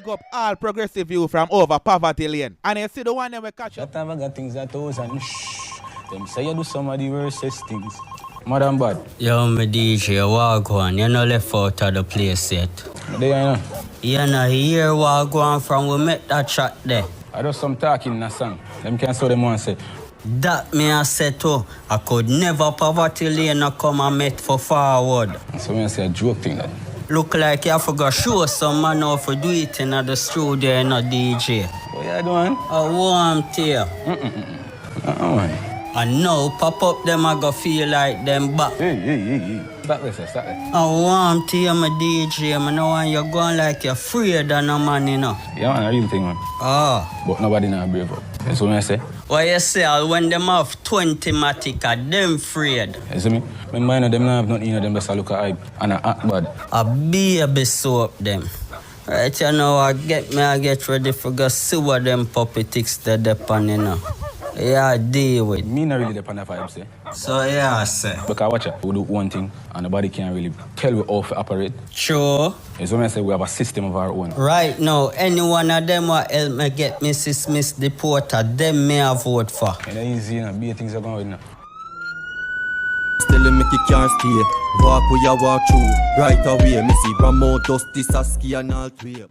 big up all progressive youth from over Poverty Lane. And you see the one that we catch up. That time I got things that those and them say you do some of the worstest things. Madam bad. Yo, my DJ, walk on. You no left out of the place yet. There you know. You know, here walk on from we met that chat there. I do some talking in a song. Them can saw them one say. That me I said too. I could never Poverty Lane no come and met for forward. So me I say a joke thing that. Look like you forgot show some man how to do it in the studio and a DJ. What you doing? I want to you. And now pop up them I go feel like them back. Hey. Stop this, stop it. I want to hear my DJ, man. I want you going like you're afraid of no man, you know. Yeah, man, a real thing, man. But nobody not brave up. That's what I say. What you say, when them have 20 matic, them afraid. You see me? My mind of them not have nothing in them, just a look at hype and a act bad. A baby soap them. Right, you know, I get ready for go see what them puppy ticks they depend, you know. Yeah, deal with. Me not really depend on the vibes, say. So yeah, say. Because watch it, we do one thing and nobody can really tell we how to operate. Sure. It's when I say we have a system of our own. Right now, any one of them will help me get Mrs. Miss Deporter, them may I vote for. It's easy, you know, be things are going with now. Still make you can't stay. Walk where you walk through. Right away, me see Ramo, Dusty, Saskia and all three.